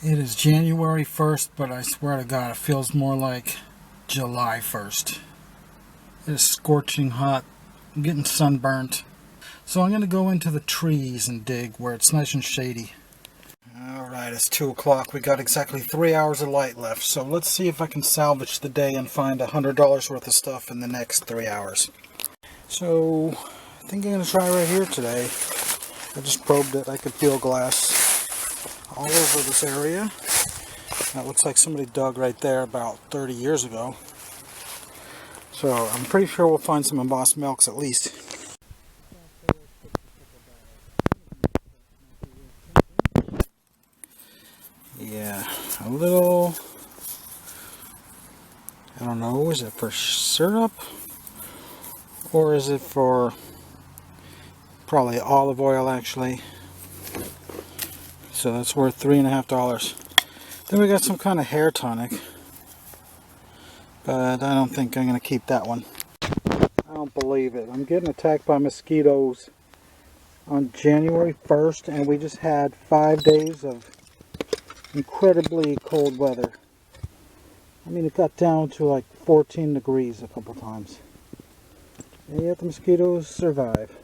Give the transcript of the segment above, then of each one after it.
It is January 1st, but I swear to God, it feels more like July 1st. It is scorching hot. I'm getting sunburnt. So I'm going to go into the trees and dig where it's nice and shady. Alright, it's 2 o'clock. We got exactly 3 hours of light left. So let's see if I can salvage the day and find $100 worth of stuff in the next 3 hours. So I think I'm going to try right here today. I just probed it. I could feel glass all over this area. That looks like somebody dug right there about 30 years ago. So I'm pretty sure we'll find some embossed milks at least. Yeah, a little, I don't know, is it for syrup? Or is it for probably olive oil actually? So that's worth $3.50. Then we got some kind of hair tonic. But I don't think I'm going to keep that one. I don't believe it. I'm getting attacked by mosquitoes on January 1st, and we just had 5 days of incredibly cold weather. I mean, it got down to like 14 degrees a couple times. And yet the mosquitoes survive.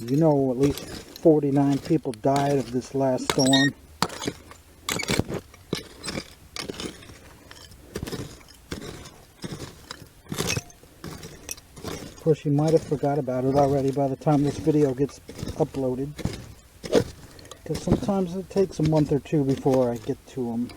You know, at least 49 people died of this last storm. Of course, you might have forgot about it already by the time this video gets uploaded. Because sometimes it takes a month or two before I get to them.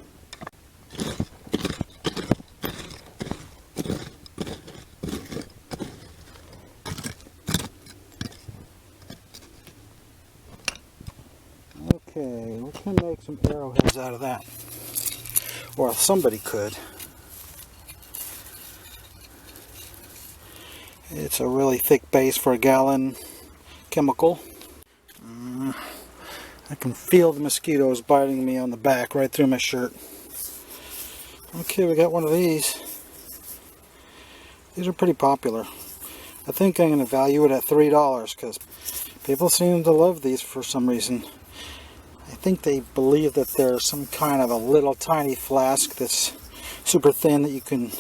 Okay, we can make some arrowheads out of that. Or somebody could. It's a really thick base for a gallon chemical. I can feel the mosquitoes biting me on the back right through my shirt. Okay, we got one of these. These are pretty popular. I think I'm going to value it at $3 because people seem to love these for some reason. I think they believe that there's some kind of a little tiny flask that's super thin that you can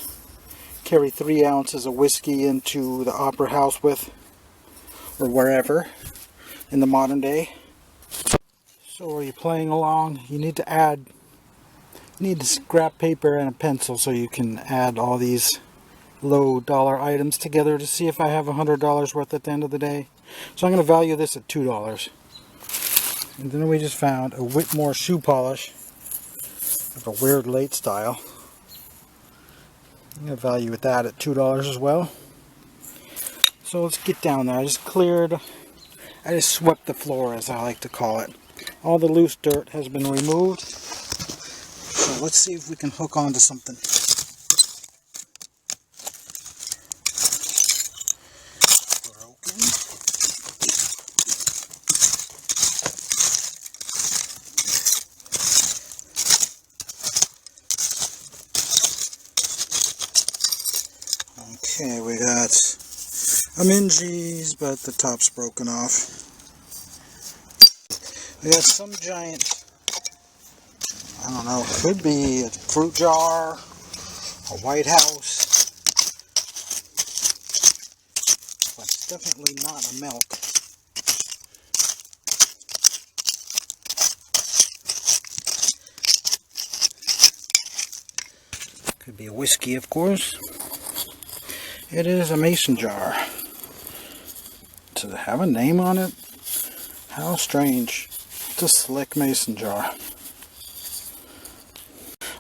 carry 3 ounces of whiskey into the opera house with, or wherever in the modern day. So are you playing along? You need scrap paper and a pencil so you can add all these low dollar items together to see if I have $100 worth at the end of the day. So I'm going to value this at $2. And then we just found a Whitmore shoe polish of a weird late style. I'm going to value it that at $2 as well. So let's get down there. I just swept the floor, as I like to call it. All the loose dirt has been removed. So let's see if we can hook onto something. Okay, we got a Minji's, but the top's broken off. We got some giant, I don't know, could be a fruit jar, a White House, but it's definitely not a milk. Could be a whiskey, of course. It is a mason jar. Does it have a name on it? How strange. It's a slick mason jar.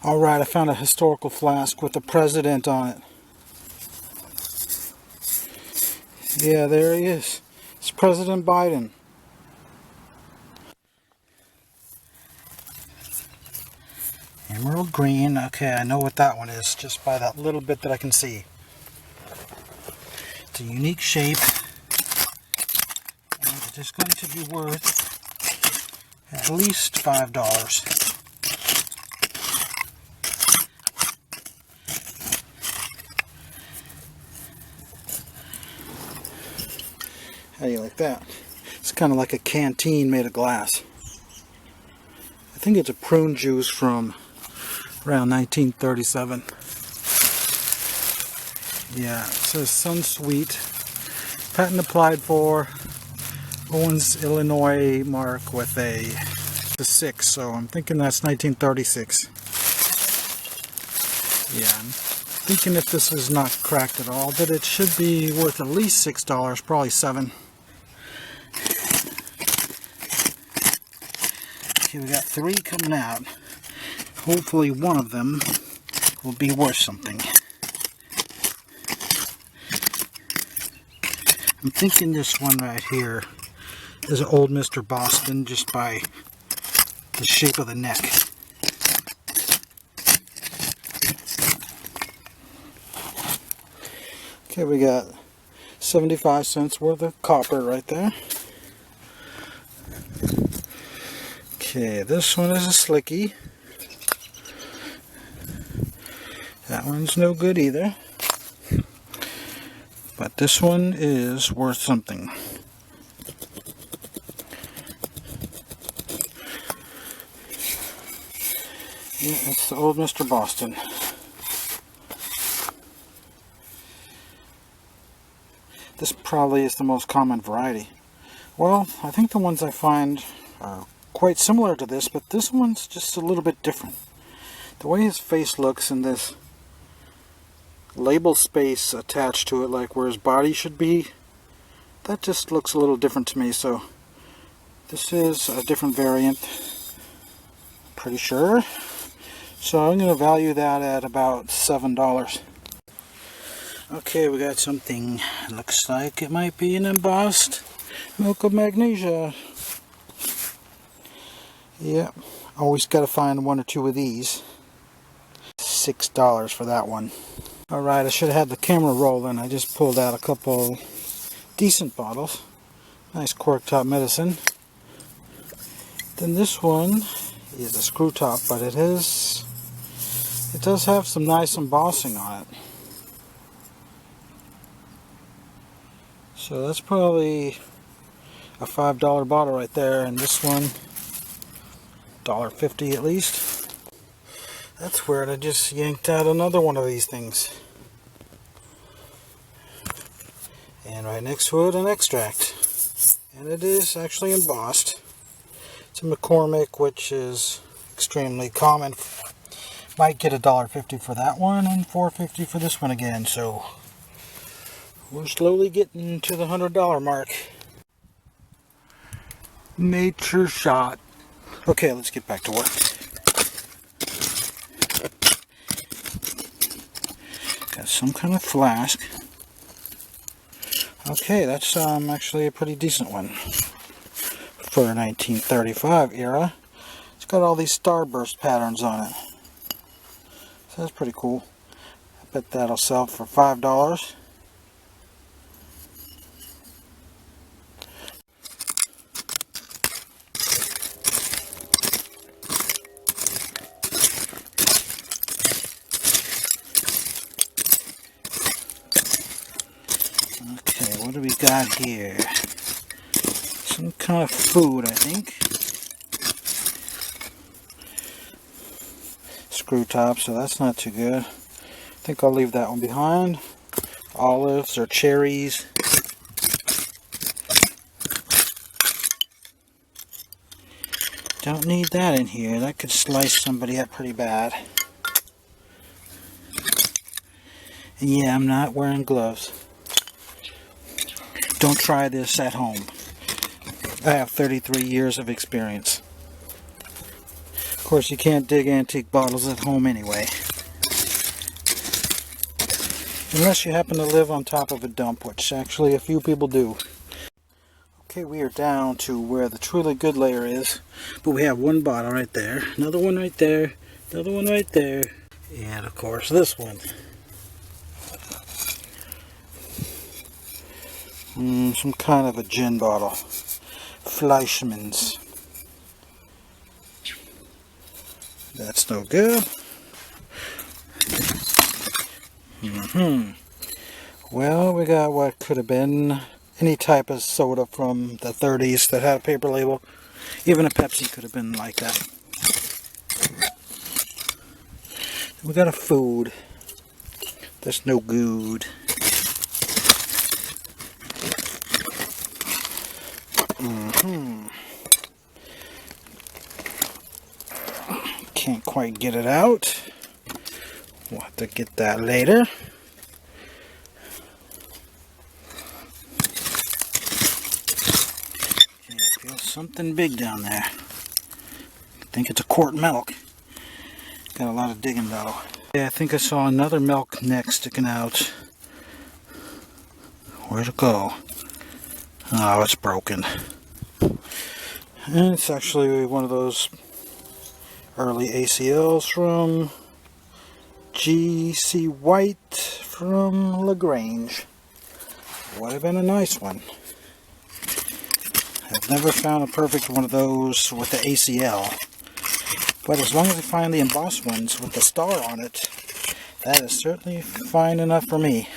Alright, I found a historical flask with the president on it. Yeah, there he is. It's President Biden. Emerald green. Okay, I know what that one is just by that little bit that I can see. It's a unique shape, and it is going to be worth at least $5. How do you like that? It's kind of like a canteen made of glass. I think it's a prune juice from around 1937. Yeah, it says Sunsweet. Patent applied for. Owens, Illinois mark with the 6, so I'm thinking that's 1936. Yeah, I'm thinking if this is not cracked at all, that it should be worth at least $6, probably $7. Okay, we got 3 coming out. Hopefully one of them will be worth something. I'm thinking this one right here is an old Mr. Boston just by the shape of the neck. Okay, we got 75 cents worth of copper right there. Okay, this one is a slicky. That one's no good either. But this one is worth something. Yeah, it's the old Mr. Boston. This probably is the most common variety. Well, I think the ones I find are quite similar to this, but this one's just a little bit different. The way his face looks and this label space attached to it, like where his body should be, that just looks a little different to me. So this is a different variant, pretty sure. So I'm going to value that at about $7. Okay, we got something, looks like it might be an embossed milk of magnesia. Yep, always got to find 1 or 2 of these. $6 for that one. Alright, I should have had the camera rolling. I just pulled out a couple decent bottles. Nice cork top medicine. Then this one is a screw top, but it does have some nice embossing on it. So that's probably a $5 bottle right there, and this one $1.50 at least. That's weird, I just yanked out another one of these things. And right next to it, an extract. And it is actually embossed. It's a McCormick, which is extremely common. Might get $1.50 for that one, and $4.50 for this one again, so we're slowly getting to the $100 mark. Nature shot. Okay, let's get back to work. Got some kind of flask. Okay, that's actually a pretty decent one for a 1935 era. It's got all these starburst patterns on it. So that's pretty cool. I bet that'll sell for $5. What do we got here? Some kind of food, I think. Screw top, so that's not too good. I think I'll leave that one behind. Olives or cherries. Don't need that in here. That could slice somebody up pretty bad. And yeah, I'm not wearing gloves. Don't try this at home. I have 33 years of experience. Of course, you can't dig antique bottles at home anyway. Unless you happen to live on top of a dump, which actually a few people do. Okay, we are down to where the truly good layer is. But we have one bottle right there, another one right there, another one right there, and of course this one. Some kind of a gin bottle. Fleischmann's. That's no good. Well, we got what could have been any type of soda from the 30s that had a paper label. Even a Pepsi could have been like that. We got a food. That's no good. Can't quite get it out. We'll have to get that later. Okay, I feel something big down there. I think it's a quart milk. Got a lot of digging though. Yeah, I think I saw another milk neck sticking out. Where'd it go? Oh, it's broken. And it's actually one of those early ACLs from G.C. White from LaGrange. Would have been a nice one. I've never found a perfect one of those with the ACL. But as long as I find the embossed ones with the star on it, that is certainly fine enough for me.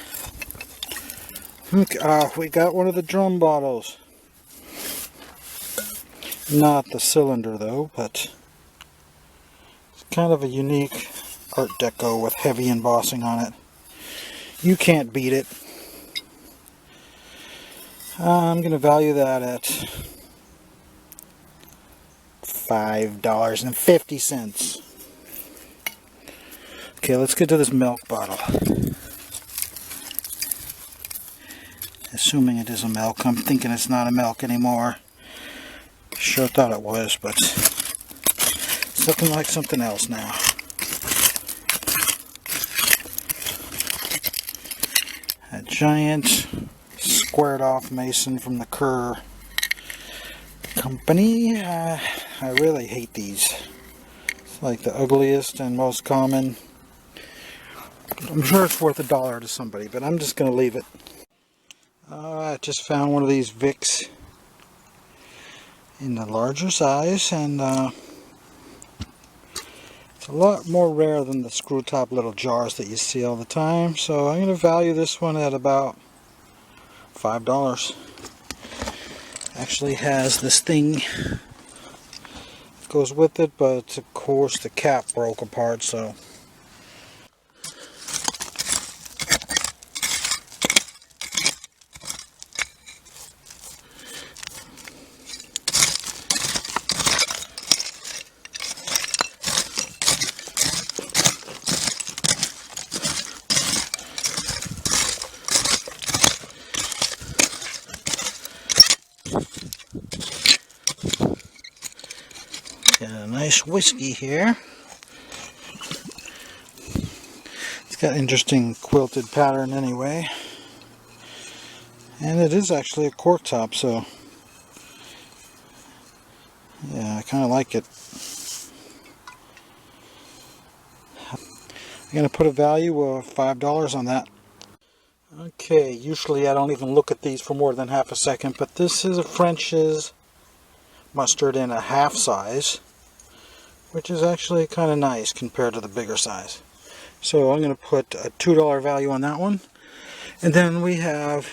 We got one of the drum bottles. Not the cylinder though, but it's kind of a unique Art Deco with heavy embossing on it. You can't beat it. I'm going to value that at $5.50. Okay, let's get to this milk bottle. Assuming it is a milk. I'm thinking it's not a milk anymore. Sure thought it was, but it's looking like something else now. A giant squared off mason from the Kerr company. I really hate these. It's like the ugliest and most common. I'm sure it's worth $1 to somebody, but I'm just going to leave it. I just found one of these Vicks in the larger size, and it's a lot more rare than the screw top little jars that you see all the time, so I'm going to value this one at about $5. Actually has this thing that goes with it, but of course the cap broke apart, so got a nice whiskey here. It's got an interesting quilted pattern anyway. And it is actually a cork top, so yeah, I kind of like it. I'm going to put a value of $5 on that. Okay, usually I don't even look at these for more than half a second, but this is a French's mustard in a half size, which is actually kind of nice compared to the bigger size. So I'm going to put a $2 value on that one. And then we have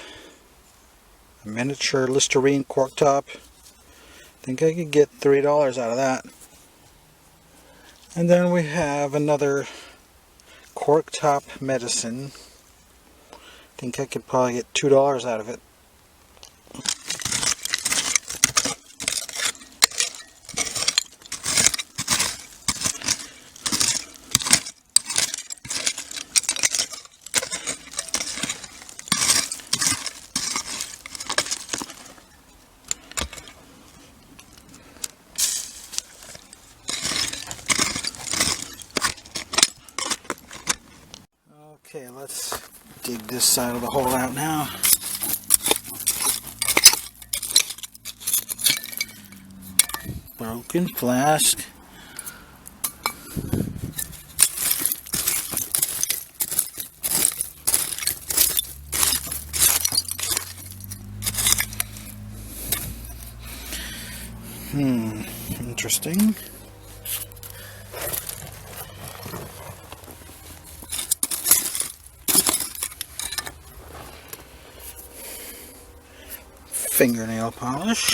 a miniature Listerine cork top. I think I could get $3 out of that. And then we have another cork top medicine. I think I could probably get $2 out of it. Okay, let's dig this side of the hole out now. Broken flask. Interesting. fingernail polish.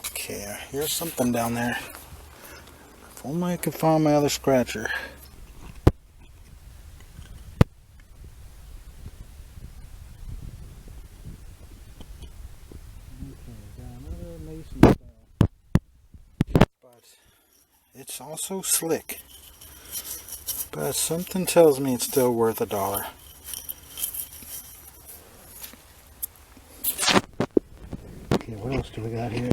Okay, here's something down there. If only I could find my other scratcher. But it's also slick. But something tells me it's still worth $1. Okay, what else do we got here?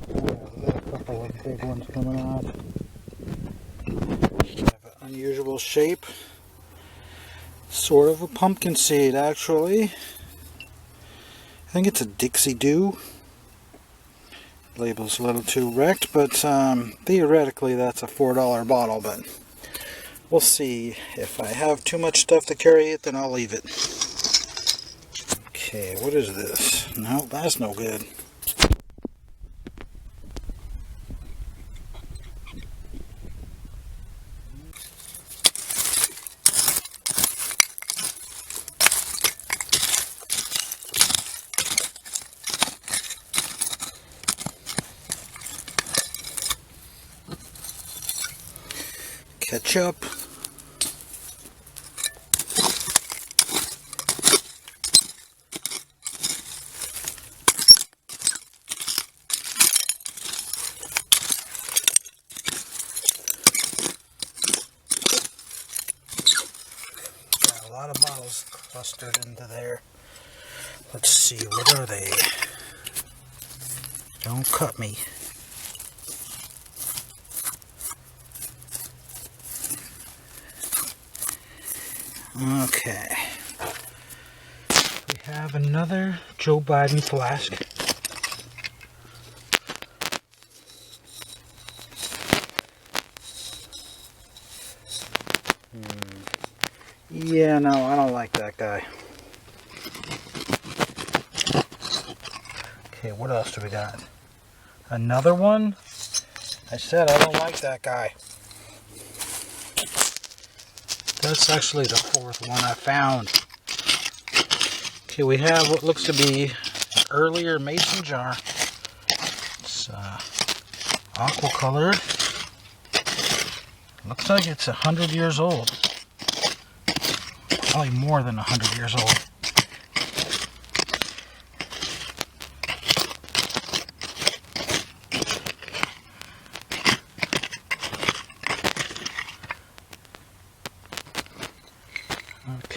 We got a couple of big ones coming out. Have an unusual shape. Sort of a pumpkin seed, actually. I think it's a Dixie Dew. Label's a little too wrecked, but theoretically that's a $4 bottle, but we'll see. If I have too much stuff to carry it, then I'll leave it. Okay, what is this? No, that's no good. Ketchup. Got a lot of bottles clustered into there. Let's see, what are they? Don't cut me. Okay, we have another Joe Biden flask. Yeah, no, I don't like that guy. Okay, what else do we got? Another one? I said I don't like that guy. That's actually the fourth one I found. Okay, we have what looks to be an earlier mason jar. It's aqua colored. Looks like it's 100 years old. Probably more than 100 years old.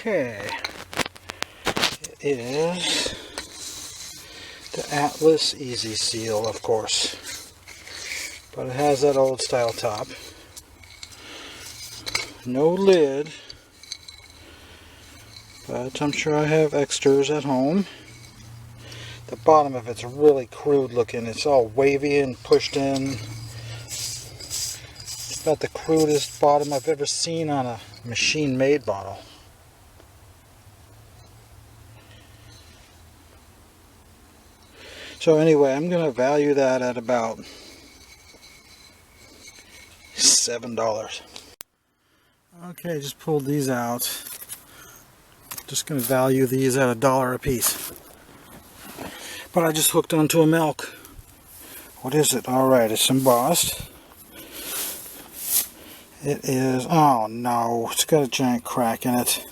Okay, it is the Atlas Easy Seal, of course, but it has that old style top. No lid, but I'm sure I have extras at home. The bottom of it's really crude looking. It's all wavy and pushed in. It's about the crudest bottom I've ever seen on a machine-made bottle. So anyway, I'm going to value that at about $7. Okay, just pulled these out. Just going to value these at $1 a piece. But I just hooked onto a milk. What is it? Alright, it's embossed. It is, oh no, it's got a giant crack in it.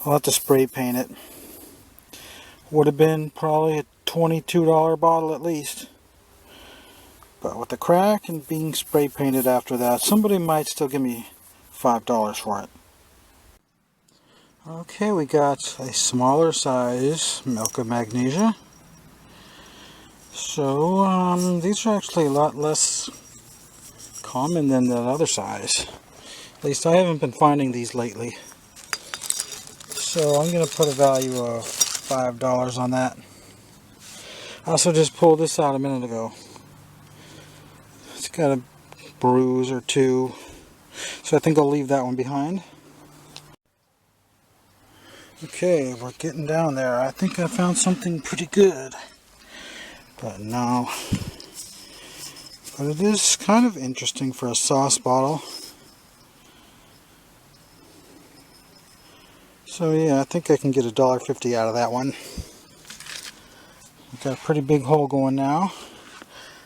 I'll have to spray paint it. Would have been probably a $22 bottle at least. But with the crack and being spray painted after that, somebody might still give me $5 for it. Okay, we got a smaller size milk of magnesia. So these are actually a lot less common than that other size. At least I haven't been finding these lately. So I'm going to put a value of $5 on that. I also just pulled this out a minute ago. It's got a bruise or two, so I think I'll leave that one behind. Okay, we're getting down there. I think I found something pretty good. But no. But it is kind of interesting for a sauce bottle. So yeah, I think I can get $1.50 out of that one. We've got a pretty big hole going now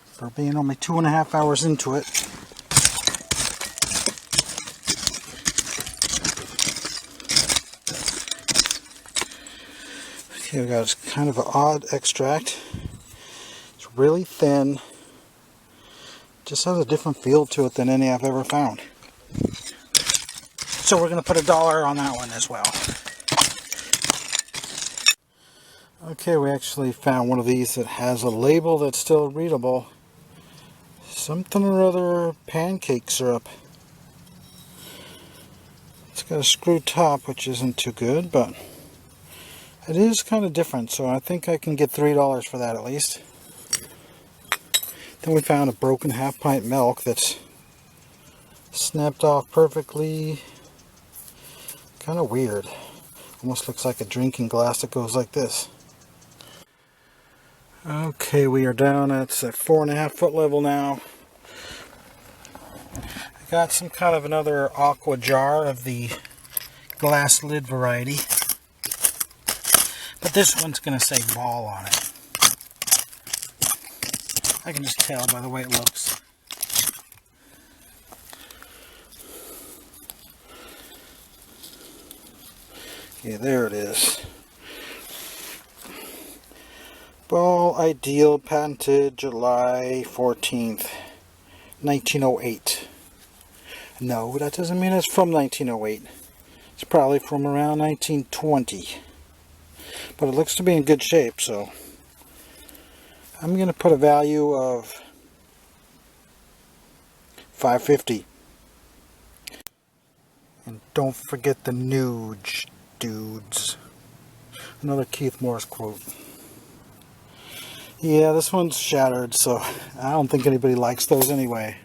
for being only 2.5 hours into it. Okay, we got kind of an odd extract. It's really thin. Just has a different feel to it than any I've ever found. So we're going to put $1 on that one as well. Okay, we actually found one of these that has a label that's still readable. Something or other pancake syrup. It's got a screw top, which isn't too good, but it is kind of different, so I think I can get $3 for that at least. Then we found a broken half-pint milk that's snapped off perfectly. Kind of weird. Almost looks like a drinking glass that goes like this. Okay, we are down at 4.5 foot level now. I got some kind of another aqua jar of the glass lid variety. But this one's going to say ball on it. I can just tell by the way it looks. Okay, there it is. Ball Ideal, patented July 14th, 1908. No, that doesn't mean it's from 1908. It's probably from around 1920. But it looks to be in good shape, so I'm going to put a value of $5.50. And don't forget the Nuge, dudes. Another Keith Morris quote. Yeah, this one's shattered, so I don't think anybody likes those anyway.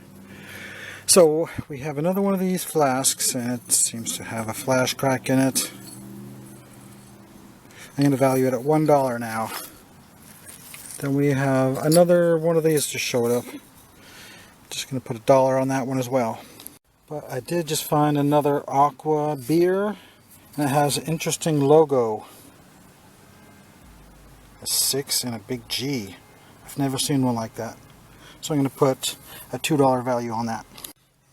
So we have another one of these flasks, and it seems to have a flash crack in it. I'm going to value it at $1 now. Then we have another one of these just showed up. Just going to put $1 on that one as well. But I did just find another Aqua beer, and it has an interesting logo. A 6 and a big G. I've never seen one like that. So I'm going to put a $2 value on that.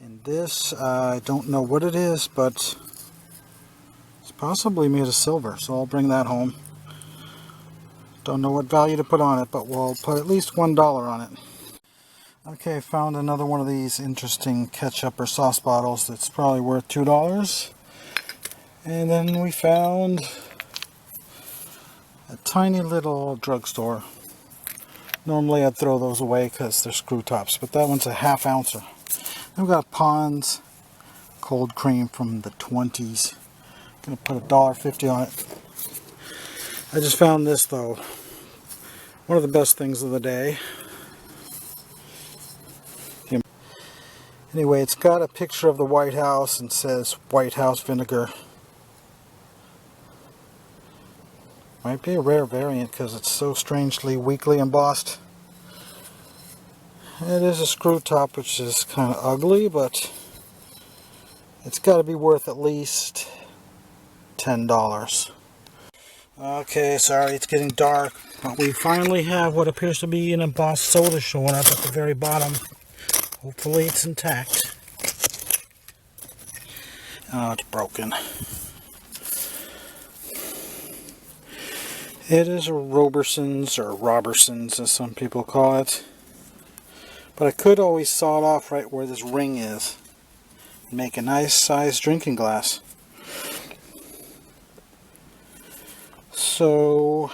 And this, I don't know what it is, but it's possibly made of silver, so I'll bring that home. Don't know what value to put on it, but we'll put at least $1 on it. Okay, found another one of these interesting ketchup or sauce bottles that's probably worth $2. And then we found a tiny little drugstore. Normally I'd throw those away because they're screw tops, but that one's a ½ ouncer. Then we've got Pond's cold cream from the 20s. I'm going to put $1.50 on it. I just found this though. One of the best things of the day. Anyway, it's got a picture of the White House and says White House vinegar. Might be a rare variant because it's so strangely weakly embossed. It is a screw top, which is kind of ugly, but it's got to be worth at least $10. Okay, sorry, it's getting dark, but we finally have what appears to be an embossed soda showing up at the very bottom. Hopefully it's intact. Oh, it's broken. It is a Roberson's, or Robertson's as some people call it. But I could always saw it off right where this ring is. Make a nice sized drinking glass. So,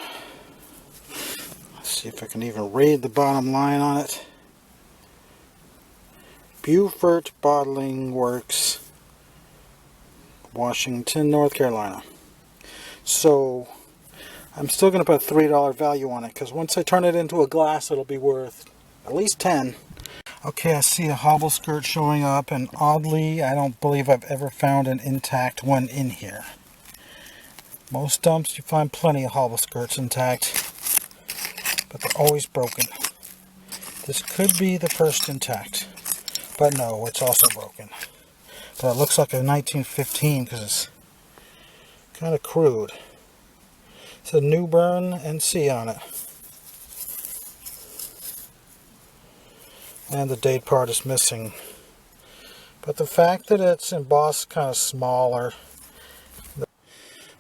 let's see if I can even read the bottom line on it. Beaufort Bottling Works, Washington, North Carolina. So, I'm still going to put a $3 value on it, because once I turn it into a glass, it'll be worth at least $10. Okay, I see a hobble skirt showing up, and oddly, I don't believe I've ever found an intact one in here. Most dumps, you find plenty of hobble skirts intact. but they're always broken. This could be the first intact, but no, it's also broken. But it looks like a 1915 because it's kind of crude. It's a New Bern NC on it. And the date part is missing. But the fact that it's embossed kind of smaller.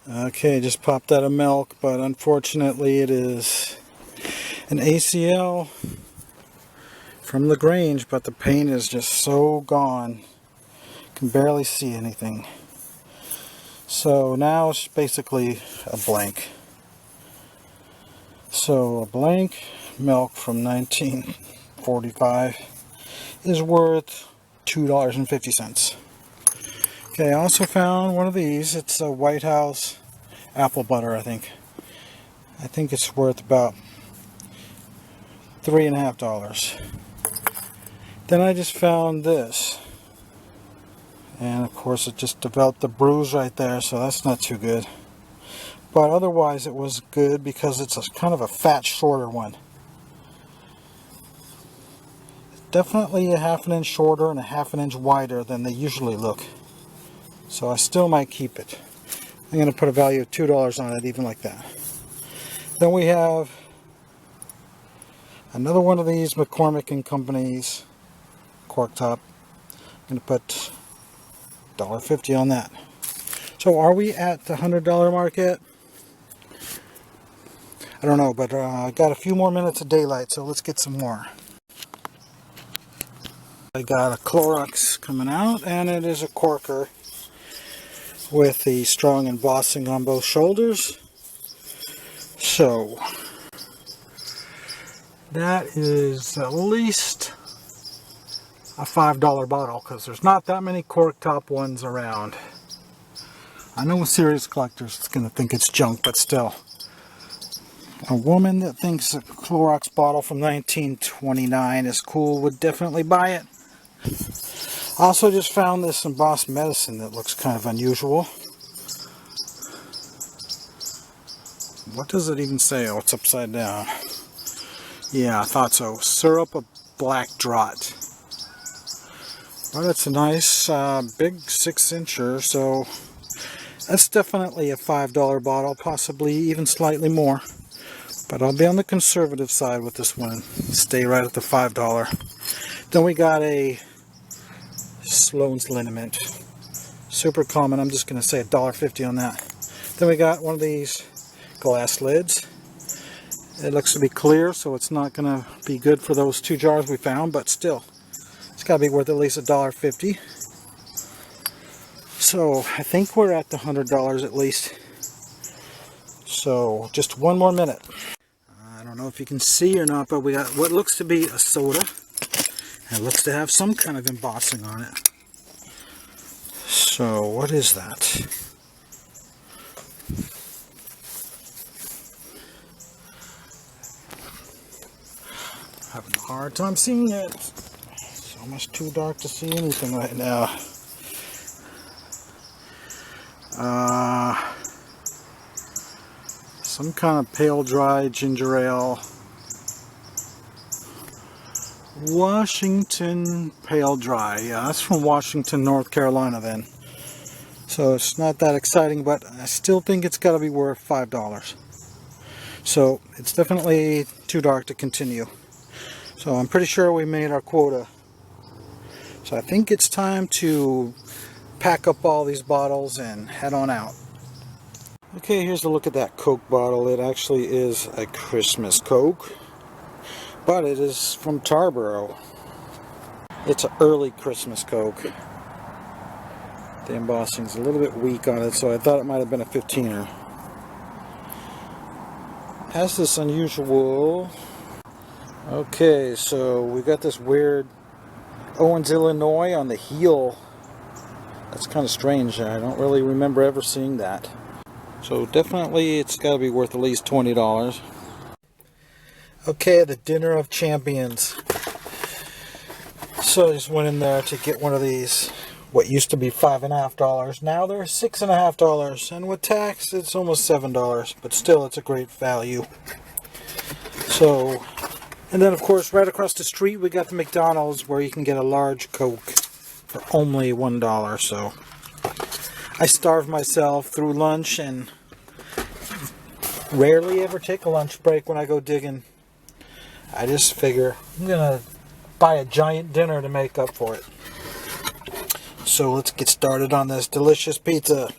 Okay, just popped out of milk, but unfortunately it is an ACL from the Grange, but the paint is just so gone. Can barely see anything. So now it's basically a blank. So a blank milk from 1945 is worth $2.50. Okay, I also found one of these. It's a White House apple butter, I think. I think it's worth about $3.50. Then I just found this. And of course it just developed a bruise right there, so that's not too good. But otherwise it was good because it's a kind of a fat, shorter one. Definitely a ½ inch shorter and a ½ inch wider than they usually look. So I still might keep it. I'm going to put a value of $2 on it, even like that. Then we have another one of these McCormick and Company's cork top. I'm going to put $1.50 on that. So are we at the $100 mark yet? I don't know, but I got a few more minutes of daylight, so let's get some more. I got a Clorox coming out, and it is a corker with the strong embossing on both shoulders. So that is at least a $5 bottle, because there's not that many cork top ones around. I know serious collectors is going to think it's junk, but still. A woman that thinks a Clorox bottle from 1929 is cool would definitely buy it. Also just found this embossed medicine that looks kind of unusual. What does it even say? Oh, it's upside down. Yeah, I thought so. Syrup of black draught. But it's a nice big 6-incher, so that's definitely a $5 bottle, possibly even slightly more. But I'll be on the conservative side with this one. Stay right at the $5. Then we got a Sloan's liniment. Super common. I'm just going to say $1.50 on that. Then we got one of these glass lids. It looks to be clear, so it's not going to be good for those 2 jars we found, but still, it's got to be worth at least $1.50. So I think we're at the $100 at least. So just one more minute. I don't know if you can see or not, but we got what looks to be a soda. It looks to have some kind of embossing on it. So what is that? Having a hard time seeing it. It's almost too dark to see anything right now. Some kind of pale dry ginger ale. Washington Pale Dry. Yeah, that's from Washington, North Carolina then. So it's not that exciting, but I still think it's got to be worth $5. So it's definitely too dark to continue. So I'm pretty sure we made our quota. So I think it's time to pack up all these bottles and head on out. Okay, here's a look at that Coke bottle. It actually is a Christmas Coke, but it is from Tarboro. It's an early Christmas Coke. The embossing's a little bit weak on it, so I thought it might have been a 15er. Has this unusual... Okay, so we got this weird Owens, Illinois on the heel. That's kind of strange. I don't really remember ever seeing that. So definitely it's got to be worth at least $20. Okay, the Dinner of Champions. So I just went in there to get one of these. What used to be $5.50, now they're $6.50, and with tax it's almost $7, but still it's a great value. So, and then of course right across the street we got the McDonald's where you can get a large Coke for only $1. So I starve myself through lunch and rarely ever take a lunch break when I go digging. I just figure I'm gonna buy a giant dinner to make up for it. So let's get started on this delicious pizza.